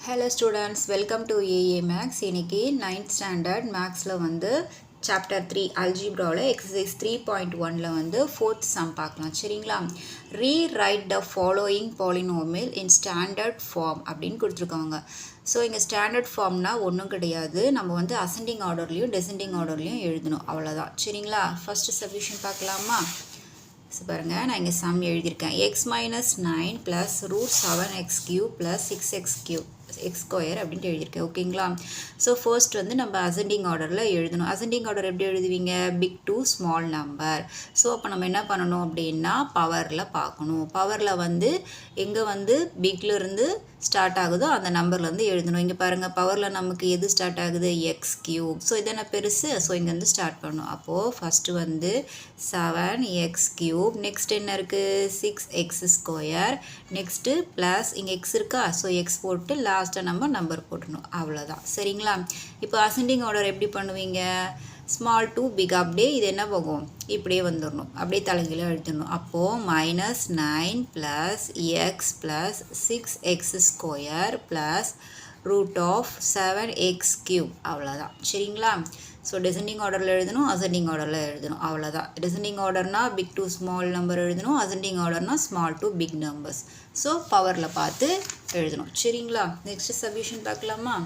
Hello students, welcome to AA Max. இன்னைக்கு 9th standard Maxல வந்து chapter 3 algebraல exercise 3.1ல வந்து 4th sum பார்க்கலாம் சரிங்களா. Rewrite the following polynomial in standard form அப்படின்னு கொடுத்துருக்காங்க. ஸோ இங்கே ஸ்டாண்டர்ட் ஃபார்ம்னா ஒன்றும் கிடையாது, நம்ம வந்து அசெண்டிங் ஆர்டர்லையும் டெசெண்டிங் ஆர்டர்லையும் எழுதணும், அவ்வளோதான் சரிங்களா. ஃபஸ்ட்டு சொல்யூஷன் பார்க்கலாமா. ஸோ பாருங்கள், நான் இங்கே சம் எழுதியிருக்கேன். X minus 9 plus root 7x cube plus 6x cube X square அப்படின்ட்டு எழுதியிருக்கேன் ஓகேங்களா. ஸோ ஃபர்ஸ்ட் வந்து நம்ம அசெண்டிங் ஆர்டரில் எழுதணும். அசெண்டிங் ஆர்டர் எப்படி எழுதுவீங்க, big to small number. So அப்போ நம்ம என்ன பண்ணணும் அப்படின்னா பவரில் பார்க்கணும். பவரில் வந்து எங்கே வந்து பிக்லேருந்து ஸ்டார்ட் ஆகுதோ அந்த நம்பர்லேருந்து எழுதணும். இங்கே பாருங்கள், பவரில் நமக்கு எது ஸ்டார்ட் ஆகுது, எக்ஸ் கியூப். ஸோ இதென்ன பெருசு, ஸோ இங்கேருந்து ஸ்டார்ட் பண்ணணும். அப்போது ஃபஸ்ட்டு வந்து 7x கியூப், நெக்ஸ்ட் என்ன இருக்குது 6x ஸ்கொயர், நெக்ஸ்ட்டு ப்ளஸ் இங்கே எக்ஸ் இருக்கா, ஸோ எக்ஸ் போட்டு லாஸ்ட்டாக நம்ம நம்பர் போட்டணும், அவ்வளோதான் சரிங்களா. இப்போ அசெண்டிங் ஆர்டர் எப்படி பண்ணுவீங்க, ஸ்மால் டு பிக், அப்படியே இது என்ன போகும், இப்படியே வந்துடணும், அப்படியே தலைகீழ எழுதணும். அப்போது -9 plus X plus 6x square plus root of 7x cube, அவ்வளோதான் சரிங்களா. ஸோ டெசெண்டிங் ஆர்டரில் எழுதணும், அசெண்டிங் ஆர்டரில் எழுதணும், அவ்வளோதான். டெசெண்டிங் ஆர்டர்னால் பிக் டு ஸ்மால் நம்பர் எழுதணும், அசெண்டிங் ஆர்டர்னால் small to big numbers. So பவரில் பார்த்து எழுதணும் சரிங்களா. நெக்ஸ்ட் சப்யூஷன் பார்க்கலாமா.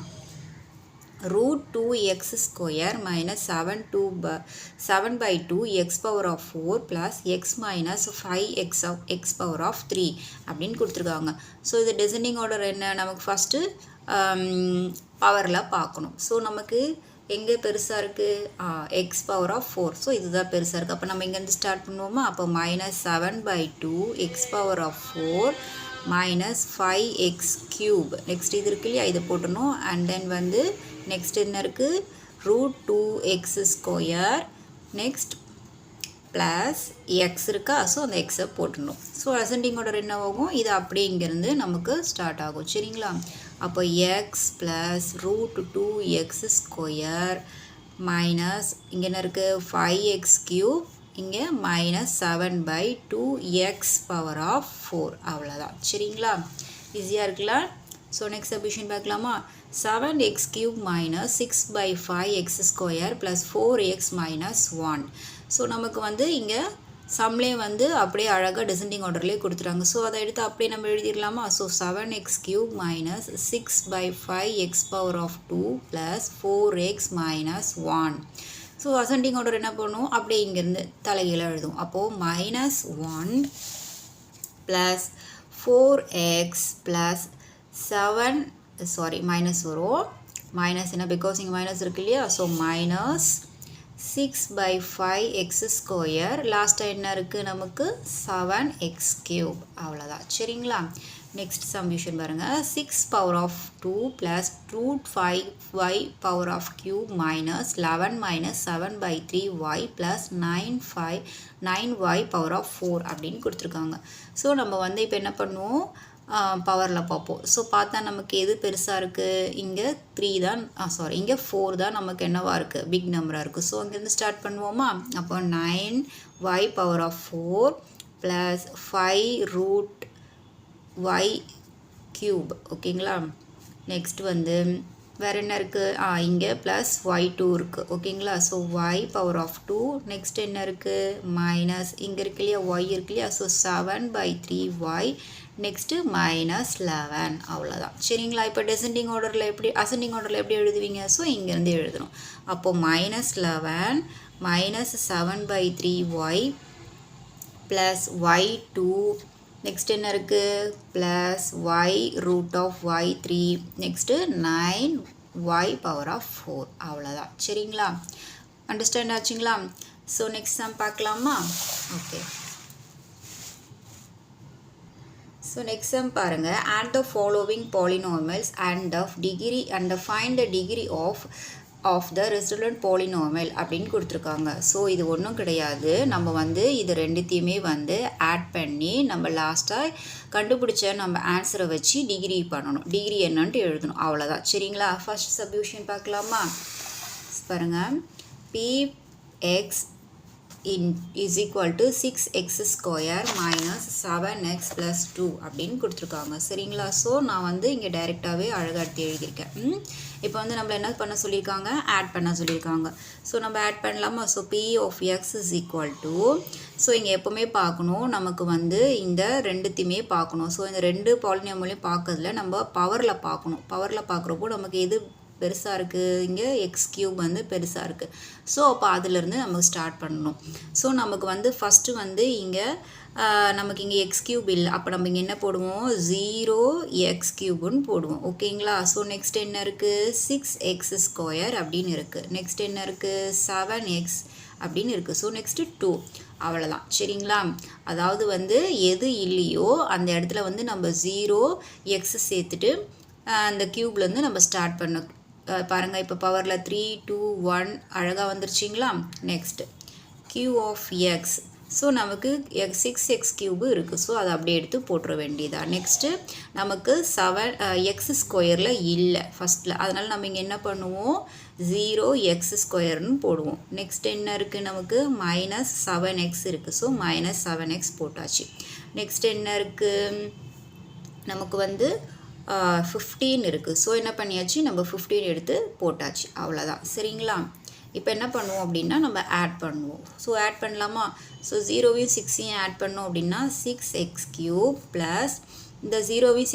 root 2x square minus 7 by 2 x power of 4 plus x minus 5x of x power of 3 அப்படின்னு கொடுத்துருக்காங்க. ஸோ இது டெசெண்டிங் ஆர்டர் என்ன, நமக்கு ஃபஸ்ட்டு பவரில் பார்க்கணும். ஸோ நமக்கு எங்கே பெருசாக இருக்குது, எக்ஸ் பவர் ஆஃப் 4. ஸோ இதுதான் பெருசாக இருக்குது. அப்போ நம்ம இங்கேருந்து ஸ்டார்ட் பண்ணுவோமா. அப்போ -7 by 2 X power of 4 minus 5x cube, next இது இருக்கு இல்லையா, இது போட்டணும். அண்ட் தென் வந்து நெக்ஸ்ட் என்ன இருக்குது, root 2x square, next plus X இருக்கா, ஸோ அந்த எக்ஸை போட்டணும். ஸோ அசெண்டிங் ஆர்டர் என்ன ஆகும், இது அப்படியே இங்கேருந்து நமக்கு ஸ்டார்ட் ஆகும் சரிங்களா. அப்போ X plus root 2x square minus இங்கே என்ன இருக்குது 5x கியூப், இங்கே -7 by 2x பவர் ஆஃப் 4, அவ்வளோதான் சரிங்களா. ஈஸியாக இருக்குல்ல. ஸோ நெக்ஸ்ட் சப்யூஷன் பார்க்கலாமா. 7x cube minus 6 by 5x square plus 4x minus 1. So நமக்கு வந்து இங்கே சம்லே வந்து அப்படியே அழகாக டெசெண்டிங் ஆர்டர்லேயே கொடுத்துட்டாங்க. ஸோ அதை எடுத்து அப்படியே நம்ம எழுதிடலாமா. So 7x cube minus 6 by 5x power of 2 plus 4x minus 1. So ascending order என்ன பண்ணும், அப்படியே இங்கேருந்து தலைகீழ எழுதும். அப்போது -1 ப்ளஸ் 4x ப்ளஸ் 7 மைனஸ் வரும், மைனஸ் என்ன, பிகாஸ் இங்கே மைனஸ் இருக்கு இல்லையா. ஸோ -6 by 5x ஸ்கொயர், லாஸ்ட்டாக என்ன இருக்குது நமக்கு 7x கியூப், அவ்வளோதான் சரிங்களா. நெக்ஸ்ட் சம்யூஷன் பாருங்கள். 6 power of 2 plus root 5y power of cube minus 11 minus 7 by 3y plus 9y power of 4 அப்படின்னு கொடுத்துருக்காங்க. ஸோ நம்ம வந்து இப்போ என்ன பண்ணுவோம், பவரில் பார்ப்போம். ஸோ பார்த்தா நமக்கு எது பெருசாக இருக்குது, இங்கே 3 தான், இங்கே 4 தான் நமக்கு என்னவாக இருக்குது, பிக் நம்பராக இருக்குது. ஸோ அங்கேருந்து ஸ்டார்ட் பண்ணுவோமா. அப்போ 9y power of 4 plus 5 root y cube ஓகேங்களா. நெக்ஸ்ட் வந்து வேறு என்ன இருக்குது, இங்கே ப்ளஸ் y2 இருக்குது ஓகேங்களா. So y power of 2, next என்ன இருக்குது மைனஸ் இங்கே இருக்கு இல்லையா, y இருக்கு இல்லையா. ஸோ 7 by 3y, நெக்ஸ்ட்டு -11, அவ்வளோதான் சரிங்களா. இப்போ டெசெண்டிங் ஆர்டரில் எப்படி, அசெண்டிங் ஆர்டரில் எப்படி எழுதுவீங்க, ஸோ இங்கேருந்து எழுதணும். அப்போது -11 minus 7 by 3y plus y2, next என்ன இருக்குது plus y root of y3, next 9y power of 4, அவ்வளோதான் சரிங்களா. அண்டர்ஸ்டாண்ட் ஆச்சுங்களா. ஸோ நெக்ஸ்ட் சம் பார்க்கலாமா. ஓகே, ஸோ நெக்ஸ்ட் சம் பாருங்கள். add the following polynomials and find the degree of the resultant polynomial அப்படின்னு கொடுத்துருக்காங்க. So இது ஒன்றும் கிடையாது, நம்ம வந்து இது ரெண்டுத்தையுமே வந்து ஆட் பண்ணி நம்ம லாஸ்ட்டாக கண்டுபிடிச்ச நம்ம ஆன்சரை வச்சு டிகிரி பண்ணணும், டிகிரி என்னன்ட்டு எழுதணும், அவ்வளோதான் சரிங்களா. ஃபர்ஸ்ட் சப்யூஷன் பார்க்கலாமா. பாருங்கள், px is equal to 6x square minus 7x plus 2 அப்படின்னு கொடுத்துருக்காங்க சரிங்களா. ஸோ நான் வந்து இங்கே டைரெக்டாகவே அழகாக எடுத்து எழுதியிருக்கேன். இப்போ வந்து நம்மள என்ன பண்ண சொல்லியிருக்காங்க, ஆட் பண்ண சொல்லியிருக்காங்க. ஸோ நம்ம ஆட் பண்ணலாமா. So p of x is equal to, so இங்கே எப்போவுமே பார்க்கணும் நமக்கு வந்து இந்த ரெண்டுத்தையுமே பார்க்கணும். ஸோ இந்த ரெண்டு பாலினாமியலையும் பார்க்கறதுல நம்ம பவரில் பார்க்கணும். பவரில் பார்க்குறப்போ நமக்கு எது பெருசாக இருக்குது, இங்கே எக்ஸ் கியூப் வந்து பெருசாக இருக்குது. ஸோ அப்போ அதிலிருந்து நமக்கு ஸ்டார்ட் பண்ணணும். ஸோ நமக்கு வந்து ஃபஸ்ட்டு வந்து இங்கே நமக்கு இங்கே எக்ஸ் கியூப் இல்லை, அப்போ நம்ம இங்கே என்ன போடுவோம், 0x கியூப்னு போடுவோம் ஓகேங்களா. ஸோ நெக்ஸ்ட் என்ன இருக்குது, 6x ஸ்கொயர் அப்படின்னு இருக்குது. நெக்ஸ்ட் என்ன இருக்குது, 7x அப்படின்னு இருக்குது. ஸோ நெக்ஸ்ட்டு 2 அவ்வளோதான் சரிங்களா. அதாவது வந்து எது இல்லையோ அந்த இடத்துல வந்து நம்ம 0x சேர்த்துட்டு அந்த க்யூப்லேருந்து நம்ம ஸ்டார்ட் பண்ண பாருங்கள். இப்போ பவரில் 3 2 1 அழகாக வந்துருச்சிங்களா. Next q of x, so நமக்கு 6x கியூபு இருக்குது. ஸோ அதை அப்படியே எடுத்து போட்டுற வேண்டியதா. நெக்ஸ்ட்டு நமக்கு 7x ஸ்கொயரில் இல்லை ஃபஸ்ட்டில், அதனால் நம்ம இங்கே என்ன பண்ணுவோம், 0x ஸ்கொயர்னு போடுவோம். நெக்ஸ்ட் என்ன இருக்குது, நமக்கு -7x இருக்குது. ஸோ -7x போட்டாச்சு. நெக்ஸ்ட் என்ன இருக்குது, நமக்கு வந்து 15 இருக்குது. ஸோ என்ன பண்ணியாச்சு, நம்ம 15 எடுத்து போட்டாச்சு அவ்வளோதான் சரிங்களா. இப்போ என்ன பண்ணுவோம் அப்படின்னா நம்ம ஆட் பண்ணுவோம். ஸோ ஆட் பண்ணலாமா. ஸோ 0வையும் 6ஐயும் ஆட் பண்ணோம் அப்படின்னா 6x கியூப் ப்ளஸ் இந்த 0வையும்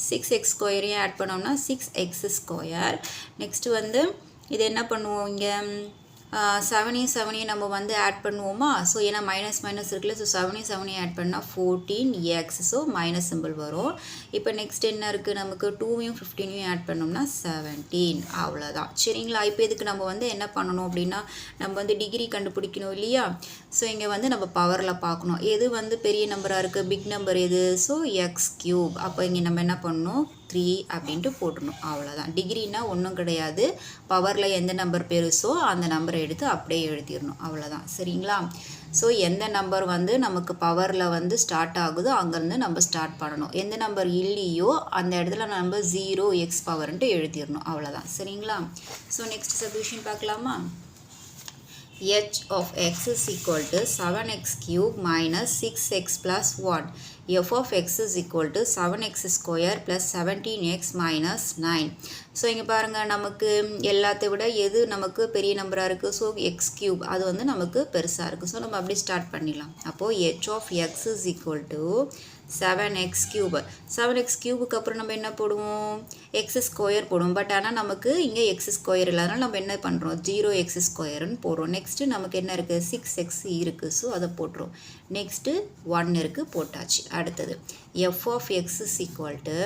6x ஸ்கொயரையும் ஆட் பண்ணோம்னா 6x ஸ்கொயர். நெக்ஸ்ட்டு வந்து இது என்ன பண்ணுவோம், இங்கே 7ஐயும் நம்ம வந்து ஆட் பண்ணுவோமா. ஸோ ஏன்னா மைனஸ் இருக்குல்ல, ஸோ 7ஐயும் ஆட் பண்ணால் 14x. ஸோ மைனஸ் சிம்பிள் வரும். இப்போ நெக்ஸ்ட் என்ன இருக்குது, நமக்கு 2வையும் 15ஐயும் ஆட் பண்ணோம்னா 17 அவ்வளோதான் சரிங்களா. இப்போ இதுக்கு நம்ம வந்து என்ன பண்ணணும் அப்படின்னா நம்ம வந்து டிகிரி கண்டுபிடிக்கணும் இல்லையா. ஸோ இங்கே வந்து நம்ம பவரில் பார்க்கணும் எது வந்து பெரிய நம்பராக இருக்குது, பிக் நம்பர் எது, ஸோ எக்ஸ் கியூப். அப்போ இங்கே நம்ம என்ன பண்ணணும், 3 அப்படின்ட்டு போட்டணும் அவ்வளோதான். டிகிரினா ஒன்றும் கிடையாது, பவரில் எந்த நம்பர் பெருசோ அந்த நம்பரை எடுத்து அப்படியே எழுதிடணும் அவ்வளோதான் சரிங்களா. ஸோ எந்த நம்பர் வந்து நமக்கு பவரில் வந்து ஸ்டார்ட் ஆகுதோ அங்கேருந்து நம்ம ஸ்டார்ட் பண்ணணும். எந்த நம்பர் இல்லையோ அந்த இடத்துல நம்ம 0x பவர்ன்ட்டு எழுதிடணும் அவ்வளோதான் சரிங்களா. ஸோ நெக்ஸ்ட் சொல்யூஷன் பார்க்கலாமா. h of x is equal to 7x cube minus 6x plus 1. f of x is equal to 7x square plus 17x minus 9. So இங்கே பாருங்கள் நமக்கு எல்லாத்தை விட எது நமக்கு பெரிய நம்பராக இருக்குது, ஸோ எக்ஸ் கியூப் அது வந்து நமக்கு பெருசாக இருக்குது. ஸோ நம்ம அப்படி ஸ்டார்ட் பண்ணிடலாம். அப்போது h of x is equal to 7x cube. 7x கியூபுக்கு அப்புறம் நம்ம என்ன போடுவோம், எக்ஸ் ஸ்கொயர் போடுவோம். பட் ஆனால் நமக்கு இங்கே எக்ஸ் ஸ்கொயர் இல்லை, அதனால் நம்ம என்ன பண்ணுறோம், 0x ஸ்கொயர்னு போடுறோம். நெக்ஸ்ட்டு நமக்கு என்ன இருக்குது, 6x இருக்குது. ஸோ அதை போட்டுரும். நெக்ஸ்ட்டு 1 இருக்குது போட்டாச்சு. அடுத்தது f of x is equal to,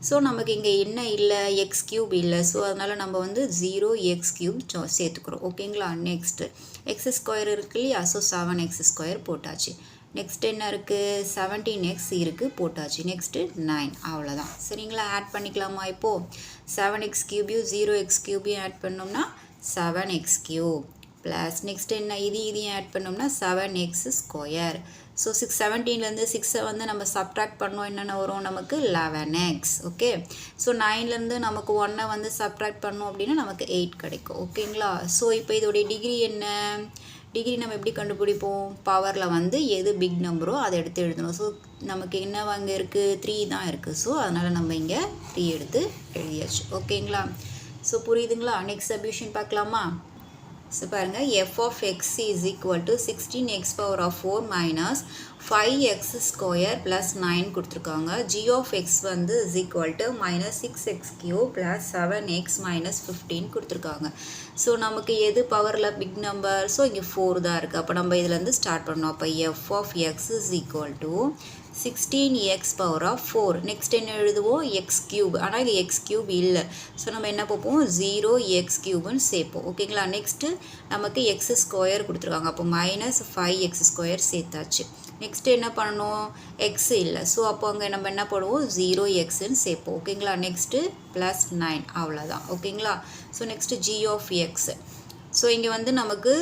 so நமக்கு இங்கே என்ன இல்லை, எக்ஸ் கியூப் இல்லை. ஸோ அதனால் நம்ம வந்து 0x கியூப் சேர்த்துக்கிறோம் ஓகேங்களா. நெக்ஸ்ட்டு எக்ஸ் ஸ்கொயர் இருக்கு இல்லையா, ஸோ 7x ஸ்கொயர் போட்டாச்சு. நெக்ஸ்ட் என்ன இருக்குது, 17x இருக்குது போட்டாச்சு. நெக்ஸ்ட்டு 9 அவ்வளோதான் சரிங்களா. ஆட் பண்ணிக்கலாமா. இப்போது 7x கியூபையும் 0x கியூபையும் ஆட் பண்ணோம்னா 7x கியூப் ப்ளஸ் நெக்ஸ்ட் என்ன, இதையும் ஆட் பண்ணோம்னா 7x ஸ்கொயர். ஸோ 17லேருந்து 6 வந்து நம்ம சப்ட்ராக்ட் பண்ணோம், என்னென்ன வரும் நமக்கு 11x ஓகே. ஸோ 9லேருந்து நமக்கு 1 வந்து சப்ட்ராக்ட் பண்ணோம் அப்படின்னா நமக்கு 8 கிடைக்கும் ஓகேங்களா. ஸோ இப்போ இதோடைய டிகிரி என்ன, டிகிரி நம்ம எப்படி கண்டுபிடிப்போம், பவரில் வந்து எது பிக் நம்பரோ அதை எடுத்து எழுதணும். ஸோ நமக்கு என்ன அங்கே இருக்குது, 3 தான் இருக்குது. ஸோ அதனால் நம்ம இங்கே 3 எடுத்து எழுதியாச்சு ஓகேங்களா. ஸோ புரியுதுங்களா. நெக்ஸ்ட் சப்யூஷன் பார்க்கலாமா. ஸோ பாருங்கள், f of x is equal to 16x power of 4 minus 5x square plus 9 கொடுத்துருக்காங்க. g of x வந்து is equal to minus 6x cube plus 7x minus 15 கொடுத்துருக்காங்க. ஸோ நமக்கு எது பவரில் பிக் நம்பர், ஸோ இங்கே 4 தான் இருக்குது. அப்போ நம்ம இதுலேருந்து ஸ்டார்ட் பண்ணோம். அப்போ f of x is equal to 16x power of 4. Next என்ன எழுதுவோம், எக்ஸ் கியூப். ஆனால் இது எக்ஸ் கியூப் இல்லை, ஸோ நம்ம என்ன பார்ப்போம், 0x கியூப்னு சேர்ப்போம் ஓகேங்களா. நெக்ஸ்ட்டு நமக்கு எக்ஸ் ஸ்கொயர் கொடுத்துருக்காங்க. அப்போ -5x ஸ்கொயர் சேர்த்தாச்சு. நெக்ஸ்ட்டு என்ன பண்ணணும், எக்ஸ் இல்லை, ஸோ அப்போ அங்கே நம்ம என்ன பண்ணுவோம், 0xன்னு சேர்ப்போம் ஓகேங்களா. நெக்ஸ்ட்டு +9 அவ்வளோதான் ஓகேங்களா. So next g of x. So இங்கே வந்து நமக்கு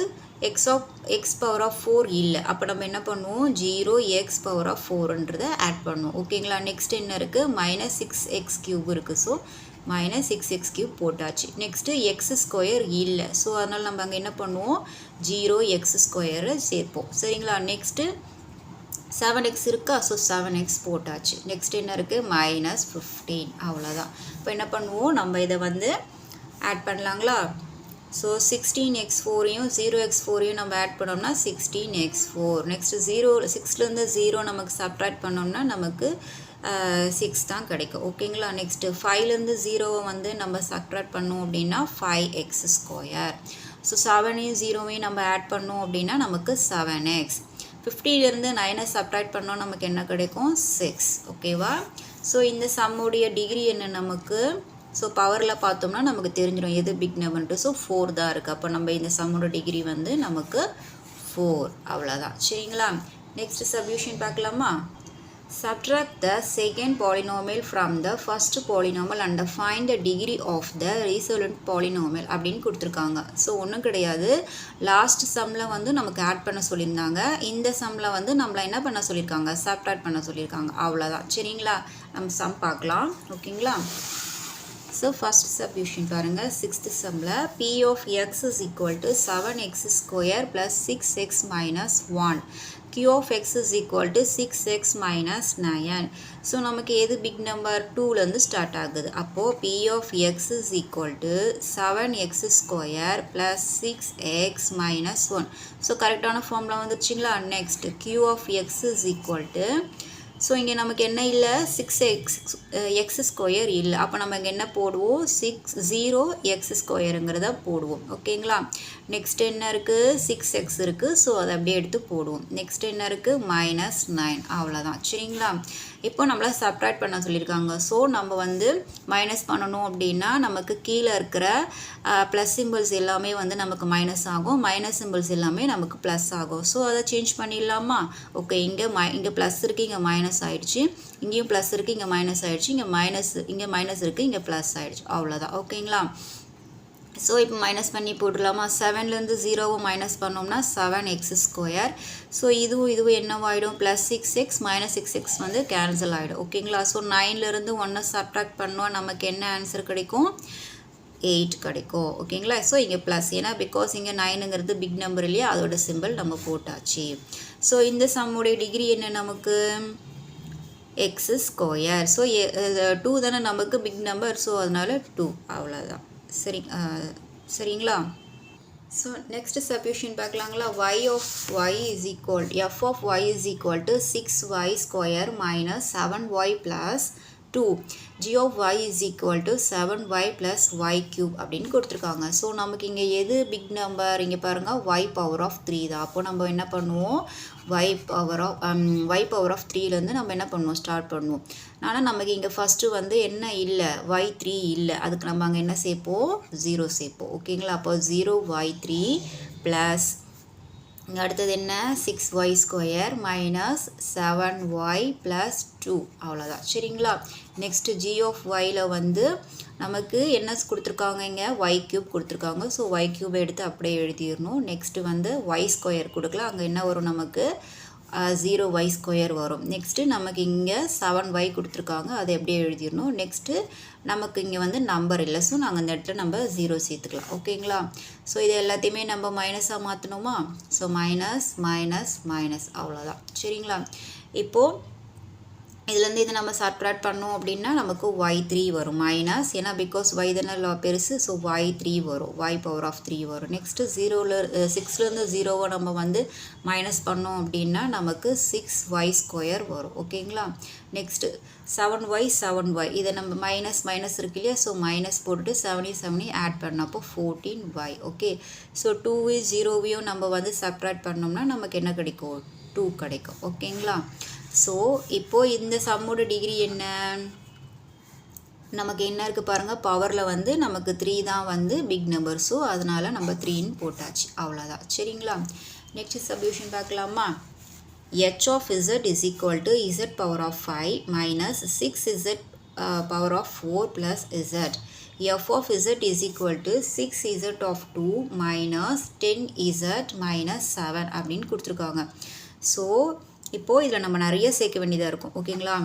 எக்ஸ் பவர் ஆஃப் 4 இல்லை. அப்போ நம்ம என்ன பண்ணுவோம், 0x பவர் ஆஃப் 4ன்றதை ஆட் பண்ணுவோம். ஓகேங்களா. நெக்ஸ்ட் என்ன இருக்குது, மைனஸ் 6x³ இருக்குது. ஸோ மைனஸ் 6x³ போட்டாச்சு. நெக்ஸ்ட்டு எக்ஸ் ஸ்கொயர் இல்லை. ஸோ அதனால் நம்ம அங்கே என்ன பண்ணுவோம், 0x² சேர்ப்போம். சரிங்களா. நெக்ஸ்ட்டு 7x இருக்கா, ஸோ 7x போட்டாச்சு. நெக்ஸ்ட் என்ன இருக்குது, மைனஸ் 15. அவ்வளோதான். இப்போ என்ன பண்ணுவோம், நம்ம இதை வந்து ஆட் பண்ணலாங்களா. ஸோ 16x4யும் 0x4யும் நம்ம ஆட் பண்ணோம்னா 16x4. நெக்ஸ்ட்டு 6லேருந்து 0 நமக்கு சப்ட்ராக்ட் பண்ணோம்னா நமக்கு 6 தான் கிடைக்கும். ஓகேங்களா. நெக்ஸ்ட்டு 5லேருந்து 0வை வந்து நம்ம சப்ட்ராக்ட் பண்ணோம் அப்படின்னா 5x². ஸோ 7யும் 0வையும் நம்ம ஆட் பண்ணோம் அப்படின்னா நமக்கு 7x. 50லேருந்து 9 சப்ட்ராக்ட் பண்ணோம் நமக்கு என்ன கிடைக்கும், 6. ஓகேவா. ஸோ இந்த சம்முடைய டிகிரி என்ன நமக்கு, ஸோ பவரில் பார்த்தோம்னா நமக்கு தெரிஞ்சிடும் எது பிக் நம்பர்ன்ட்டு. ஸோ 4 தான் இருக்குது. அப்போ நம்ம இந்த சம்மோட டிகிரி வந்து நமக்கு 4. அவ்வளோதான். சரிங்களா. நெக்ஸ்ட் சப்யூஷன் பார்க்கலாமா. Subtract the second polynomial from the first polynomial and find the degree of the resultant polynomial அப்படின்னு கொடுத்துருக்காங்க. ஸோ ஒன்றும் கிடையாது, லாஸ்ட் சம்மில் வந்து நமக்கு ஆட் பண்ண சொல்லியிருந்தாங்க. இந்த சம்மில் வந்து நம்மளை என்ன பண்ண சொல்லியிருக்காங்க, சப்ட்ராக்ட் பண்ண சொல்லியிருக்காங்க. அவ்வளோதான். சரிங்களா. நம்ம சம் பார்க்கலாம். ஓகேங்களா. ஸோ ஃபஸ்ட் சப்யூஷன் பாருங்கள். 6th சம்மில் P of x is equal to 7x² plus 6x minus 1. Q of x is equal to 6x minus 9. So நமக்கு எது பிக் நம்பர், 2லேருந்து ஸ்டார்ட் ஆகுது. அப்போது P of x is equal to 7x² plus 6x minus 1. So கரெக்டான ஃபார்மில் வந்துருச்சுங்களா. Next Q of x is equal to, so இங்கே நமக்கு என்ன இல்லை, 6x² இல்லை. அப்போ நம்ம இங்கே என்ன போடுவோம், 0x² போடுவோம். ஓகேங்களா. நெக்ஸ்ட் என்ன இருக்குது, 6x இருக்குது. ஸோ அதை அப்படியே எடுத்து போடுவோம். நெக்ஸ்ட் என்ன இருக்குது, மைனஸ் 9. அவ்வளோதான். சரிங்களா. இப்போ நம்மளை சப்ட்ராக்ட் பண்ண சொல்லியிருக்காங்க. ஸோ நம்ம வந்து மைனஸ் பண்ணணும் அப்படின்னா நமக்கு கீழே இருக்கிற ப்ளஸ் சிம்பிள்ஸ் எல்லாமே வந்து நமக்கு மைனஸ் ஆகும், மைனஸ் சிம்பிள்ஸ் எல்லாமே நமக்கு ப்ளஸ் ஆகும். ஸோ அதை சேஞ்ச் பண்ணிடலாமா. ஓகே. இங்கே ப்ளஸ் இருக்குது, இங்கே மைனஸ் ஆகிடுச்சு. இங்கேயும் ப்ளஸ் இருக்குது, இங்கே மைனஸ் ஆகிடுச்சு. இங்கே மைனஸ் இருக்குது, இங்கே ப்ளஸ் ஆகிடுச்சு. அவ்வளோதான். ஓகேங்களா. ஸோ இப்போ மைனஸ் பண்ணி போட்டுடலாமா. 7லேருந்து 0வை மைனஸ் பண்ணோம்னா 7x². ஸோ இதுவும் என்னவாயிடும், ப்ளஸ் 6x மைனஸ் 6x வந்து கேன்சல் ஆகிடும். ஓகேங்களா. ஸோ 9லேருந்து 1 சப்ட்ராக்ட் பண்ணோம் நமக்கு என்ன ஆன்சர் கிடைக்கும், 8 கிடைக்கும். ஓகேங்களா. ஸோ இங்கே ப்ளஸ், ஏன்னா பிகாஸ் இங்கே 9ங்கிறது பிக் நம்பர் இல்லையா, அதோட சிம்பிள் நம்ம போட்டாச்சு. ஸோ இந்த சம்முடைய டிகிரி என்ன நமக்கு, x². ஸோ 2 தானே நமக்கு பிக் நம்பர். ஸோ அதனால் 2. அவ்வளோதான். சரிங்களா. ஸோ நெக்ஸ்ட் சப்யூஷன் பார்க்கலாங்களா. f of y is equal to 6y² minus 7y plus 2. g of y is equal to 7y plus y³ அப்படின்னு கொடுத்துருக்காங்க. ஸோ நமக்கு இங்கே எது பிக் நம்பர், இங்கே பாருங்கள் y பவர் ஆஃப் 3 தான். அப்போ நம்ம என்ன பண்ணுவோம், y பவர் ஆஃப் 3லேருந்து நம்ம என்ன பண்ணுவோம், ஸ்டார்ட் பண்ணுவோம். ஆனால் நமக்கு இங்கே ஃபஸ்ட்டு வந்து என்ன இல்லை, y3 இல்லை. அதுக்கு நம்ம அங்கே என்ன சேர்ப்போம், 0 சேர்ப்போம். ஓகேங்களா. அப்போ 0y3 ப்ளஸ் இங்கே அடுத்தது என்ன, 6y² மைனஸ் 7y ப்ளஸ் 2. அவ்வளோதான். சரிங்களா. நெக்ஸ்ட்டு g of yல வந்து நமக்கு என்ன கொடுத்துருக்காங்க, இங்கே y³ கொடுத்துருக்காங்க. ஸோ y³ எடுத்து அப்படியே எழுதிடணும். நெக்ஸ்ட்டு வந்து y² கொடுக்கலாம். அங்கே என்ன வரும் நமக்கு, 0y² வரும். நெக்ஸ்ட்டு நமக்கு இங்கே 7y கொடுத்துருக்காங்க, அதை எப்படியே எழுதிடணும். நெக்ஸ்ட்டு நமக்கு இங்கே வந்து நம்பர் இல்லை. ஸோ நாங்கள் அந்த இடத்துல நம்ம 0 சேர்த்துக்கலாம். ஓகேங்களா. ஸோ இது எல்லாத்தையுமே நம்ம மைனஸாக மாற்றணுமா. So minus minus minus. அவ்வளோதான். சரிங்களா. இப்போது இதுலேருந்து இதை நம்ம சப்ட்ராக்ட் பண்ணோம் அப்படின்னா நமக்கு y3 வரும் மைனஸ், ஏன்னா பிகாஸ் y தானே பெருசு. ஸோ y3 வரும், y பவர் ஆஃப் 3 வரும். நெக்ஸ்ட்டு 6லேருந்து 0வை நம்ம வந்து மைனஸ் பண்ணோம் அப்படின்னா நமக்கு 6y² வரும். ஓகேங்களா. நெக்ஸ்ட்டு 7y இதை நம்ம மைனஸ் இருக்கு இல்லையா. ஸோ மைனஸ் போட்டுட்டு 7 ஆட் பண்ணப்போ 14y. ஓகே. ஸோ 2 0வையும் நம்ம வந்து சப்ட்ராக்ட் பண்ணோம்னா நமக்கு என்ன கிடைக்கும், 2 கிடைக்கும். ஓகேங்களா. ஸோ இப்போது இந்த சம்மோட டிகிரி என்ன, நமக்கு என்ன இருக்குது பாருங்கள், பவரில் வந்து நமக்கு 3 தான் வந்து பிக் நம்பர். ஸோ அதனால் நம்ம 3ன்னு போட்டாச்சு. அவ்வளோதான். சரிங்களா. நெக்ஸ்ட் சப்யூஷன் பார்க்கலாமா. h of z is equal to z power of 5 minus 6z power of 4 plus Z. f of z is equal to 6z of 2 minus 10z minus 7 அப்படின்னு கொடுத்துருக்காங்க. ஸோ இப்போது இதில் நம்ம நிறைய சேர்க்க வேண்டியதாக இருக்கும். ஓகேங்களா,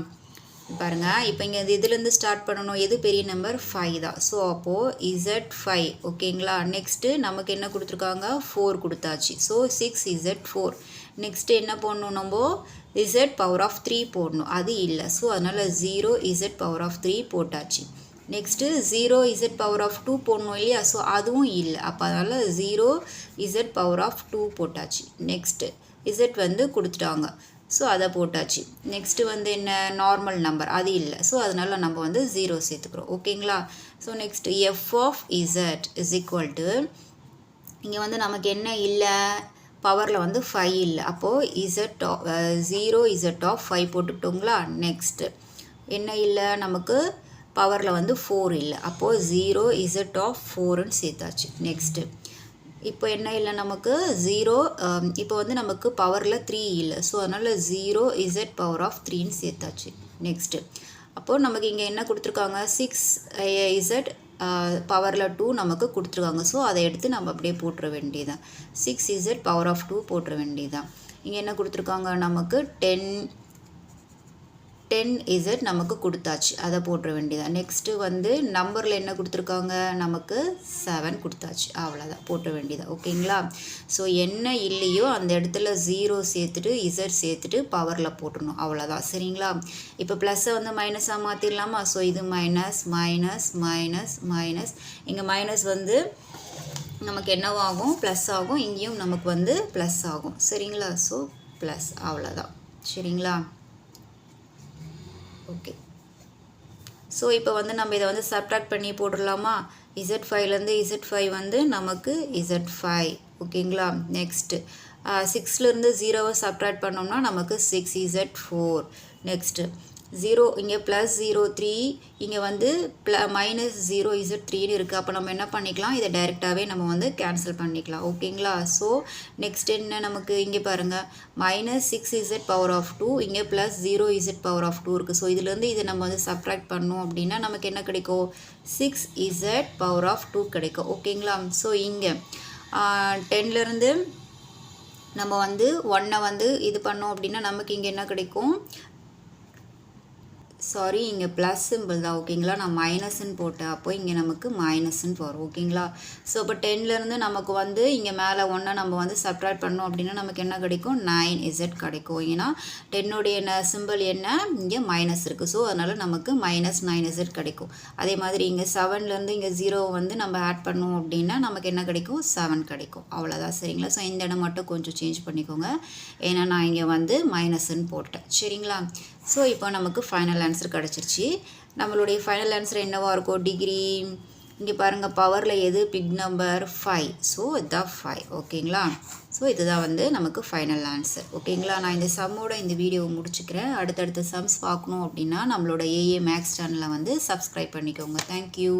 பாருங்கள். இப்போ இங்கே இதுலேருந்து ஸ்டார்ட் பண்ணணும். எது பெரிய நம்பர்? 5 தான். ஸோ அப்போது z5. ஓகேங்களா, நெக்ஸ்ட்டு நமக்கு என்ன கொடுத்துருக்காங்க? 4 கொடுத்தாச்சு. So 6z4. நெக்ஸ்ட்டு என்ன போடணும்? நம்ம z பவர் ஆஃப் 3 போடணும். அது இல்லை. ஸோ அதனால் 0z பவர் ஆஃப் 3 போட்டாச்சு. நெக்ஸ்ட்டு 0z பவர் ஆஃப் 2 போடணும் இல்லையா? ஸோ அதுவும் இல்லை. அப்போ அதனால் 0z பவர் ஆஃப் 2 போட்டாச்சு. நெக்ஸ்ட்டு z வந்து கொடுத்துட்டாங்க. ஸோ அதை போட்டாச்சு. நெக்ஸ்ட்டு வந்து என்ன? நார்மல் நம்பர், அது இல்லை. ஸோ அதனால் நம்ம வந்து 0 சேர்த்துக்கிறோம். ஓகேங்களா, so next f of z is equal to, இங்கே வந்து நமக்கு என்ன இல்லை? பவரில் வந்து 5 இல்லை. அப்போது z 0z ஆஃப் 5 போட்டுக்கிட்டோங்களா. நெக்ஸ்ட்டு என்ன இல்லை? நமக்கு பவரில் வந்து 4 இல்லை. அப்போது 0z ஆஃப் 4ன்னு சேர்த்தாச்சு. நெக்ஸ்ட்டு இப்போ என்ன இல்லை? நமக்கு 0. இப்போ வந்து நமக்கு பவரில் 3 இல்லை. ஸோ அதனால் 0z பவர் ஆஃப் 3ன்னு சேர்த்தாச்சு. நெக்ஸ்ட்டு அப்போது நமக்கு இங்கே என்ன கொடுத்துருக்காங்க? 6z பவரில் 2 நமக்கு கொடுத்துருக்காங்க. ஸோ அதை எடுத்து நம்ம அப்படியே போட்டுற வேண்டியதான். 6z பவர் ஆஃப் 2 போட்டுற வேண்டியதான். இங்கே என்ன கொடுத்துருக்காங்க? நமக்கு 10z நமக்கு கொடுத்தாச்சு. அதை போட்டுற வேண்டியதான். நெக்ஸ்ட்டு வந்து நம்பரில் என்ன கொடுத்துருக்காங்க? நமக்கு 7 கொடுத்தாச்சு. அவ்வளோதான், போட்டுற வேண்டியதான். ஓகேங்களா, ஸோ என்ன இல்லையோ அந்த இடத்துல 0 சேர்த்துட்டு z சேர்த்துட்டு பவரில் போட்டுடணும். அவ்வளோதான். சரிங்களா, இப்போ ப்ளஸ்ஸை வந்து மைனஸாக மாற்றிடலாமா? ஸோ இது மைனஸ் மைனஸ் மைனஸ் மைனஸ், இங்கே மைனஸ் வந்து நமக்கு என்னவாகும்? ப்ளஸ் ஆகும். இங்கேயும் நமக்கு வந்து ப்ளஸ் ஆகும். சரிங்களா, ஸோ ப்ளஸ். அவ்வளோதான். சரிங்களா, ஓகே. ஸோ இப்போ வந்து நம்ம இதை வந்து சப்ட்ராக்ட் பண்ணி போட்டுடலாமா? z5லேருந்து z5 வந்து நமக்கு z5. ஓகேங்களா, நெக்ஸ்ட்டு 6லேருந்து 0வை சப்ட்ராக்ட் பண்ணோம்னா நமக்கு 6z4. நெக்ஸ்ட்டு 0 இங்கே ப்ளஸ் 0 3, இங்கே வந்து மைனஸ் 0z3ன்னு இருக்குது. அப்போ நம்ம என்ன பண்ணிக்கலாம்? இதை டைரெக்டாகவே நம்ம வந்து கேன்சல் பண்ணிக்கலாம். ஓகேங்களா, ஸோ நெக்ஸ்ட் என்ன நமக்கு? இங்கே பாருங்கள், மைனஸ் 6z பவர் ஆஃப் 2, இங்கே ப்ளஸ் 0z பவர் ஆஃப் 2 இருக்குது. ஸோ இதுலேருந்து இதை நம்ம வந்து சப்ட்ராக்ட் பண்ணோம் அப்படின்னா நமக்கு என்ன கிடைக்கும்? 6z பவர் ஆஃப் 2 கிடைக்கும். ஓகேங்களா, ஸோ இங்கே 10லேருந்து நம்ம வந்து 1 வந்து இது பண்ணோம் அப்படின்னா நமக்கு இங்கே என்ன கிடைக்கும்? சாரி, இங்கே ப்ளஸ் சிம்பிள் தான். ஓகேங்களா, நான் மைனஸ்ன்னு போட்டேன். அப்போ இங்கே நமக்கு மைனஸ்ன்னு வரும். ஓகேங்களா, ஸோ இப்போ 10லேருந்து நமக்கு வந்து இங்கே மேலே 1 நம்ம வந்து சப்ட்ராக்ட் பண்ணோம் அப்படின்னா நமக்கு என்ன கிடைக்கும்? 9z கிடைக்கும். ஏன்னா 10உடைய சிம்பிள் என்ன? இங்கே மைனஸ் இருக்குது. ஸோ அதனால் நமக்கு மைனஸ் 9z கிடைக்கும். அதே மாதிரி இங்கே 7லேருந்து இங்கே 0 வந்து நம்ம ஆட் பண்ணோம் அப்படின்னா நமக்கு என்ன கிடைக்கும்? 7 கிடைக்கும். அவ்வளோதான். சரிங்களா, ஸோ இந்த இடம் மட்டும் கொஞ்சம் சேஞ்ச் பண்ணிக்கோங்க. ஏன்னா நான் இங்கே வந்து மைனஸ்ன்னு போட்டேன். சரிங்களா, ஸோ இப்போ நமக்கு ஃபைனல் ஆன்சர் கிடச்சிருச்சு. நம்மளுடைய ஃபைனல் ஆன்சர் என்னவாக இருக்கும்? டிகிரி. இங்கே பாருங்கள், பவரில் எது பிக் நம்பர்? 5. ஸோ இதுதான் 5. ஓகேங்களா, ஸோ இதுதான் வந்து நமக்கு ஃபைனல் ஆன்சர். ஓகேங்களா, நான் இந்த சம்மோட இந்த வீடியோவை முடிச்சுக்கிறேன். அடுத்தடுத்த சம்ஸ் பார்க்கணும் அப்படின்னா நம்மளோட ஏஏ மேக்ஸ் சேனலை வந்து சப்ஸ்கிரைப் பண்ணிக்கோங்க. தேங்க்யூ.